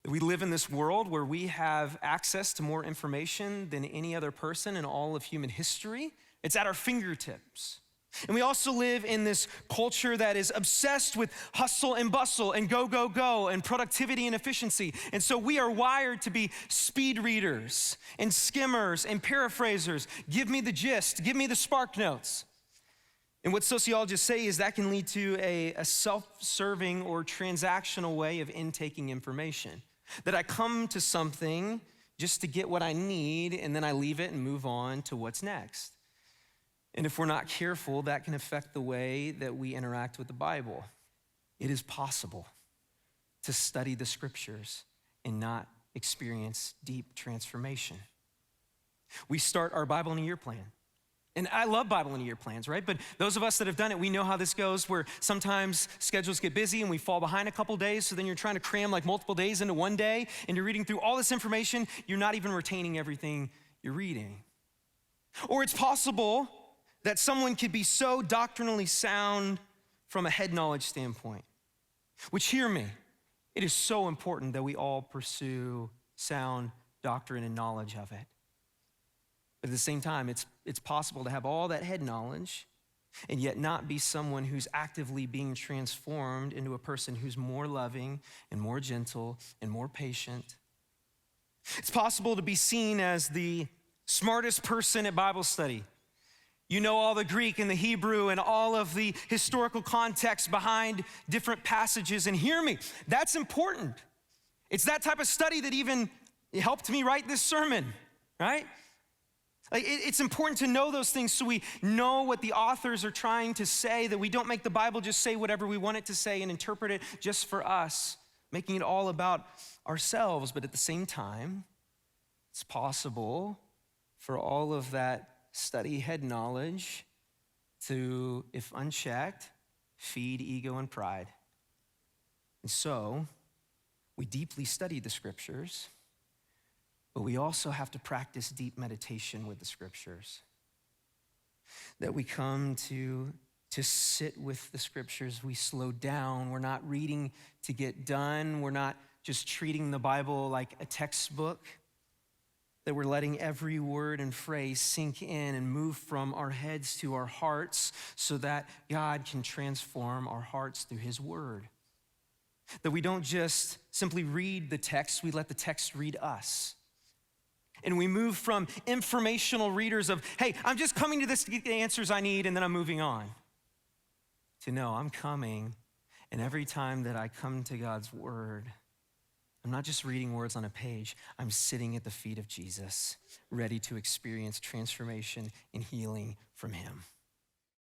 We live in this world where we have access to more information than any other person in all of human history. It's at our fingertips. And we also live in this culture that is obsessed with hustle and bustle and go, go, go and productivity and efficiency. And so we are wired to be speed readers and skimmers and paraphrasers. Give me the gist, give me the spark notes. And what sociologists say is that can lead to a self-serving or transactional way of intaking information. That I come to something just to get what I need, and then I leave it and move on to what's next. And if we're not careful, that can affect the way that we interact with the Bible. It is possible to study the scriptures and not experience deep transformation. We start our Bible in a year plan. And I love Bible in a year plans, right? But those of us that have done it, we know how this goes, where sometimes schedules get busy and we fall behind a couple days, so then you're trying to cram like multiple days into one day, and you're reading through all this information, you're not even retaining everything you're reading. Or it's possible that someone could be so doctrinally sound from a head knowledge standpoint, which, hear me, it is so important that we all pursue sound doctrine and knowledge of it. But at the same time, it's possible to have all that head knowledge and yet not be someone who's actively being transformed into a person who's more loving and more gentle and more patient. It's possible to be seen as the smartest person at Bible study. You know all the Greek and the Hebrew and all of the historical context behind different passages. And hear me, that's important. It's that type of study that even helped me write this sermon, right? It's important to know those things so we know what the authors are trying to say, that we don't make the Bible just say whatever we want it to say and interpret it just for us, making it all about ourselves. But at the same time, it's possible for all of that study head knowledge to, if unchecked, feed ego and pride. And so we deeply study the scriptures, but we also have to practice deep meditation with the scriptures. That we come to sit with the scriptures, we slow down. We're not reading to get done. We're not just treating the Bible like a textbook. That we're letting every word and phrase sink in and move from our heads to our hearts so that God can transform our hearts through his word. That we don't just simply read the text, we let the text read us. And we move from informational readers of, hey, I'm just coming to this to get the answers I need and then I'm moving on. To no, I'm coming, and every time that I come to God's word, I'm not just reading words on a page, I'm sitting at the feet of Jesus, ready to experience transformation and healing from him.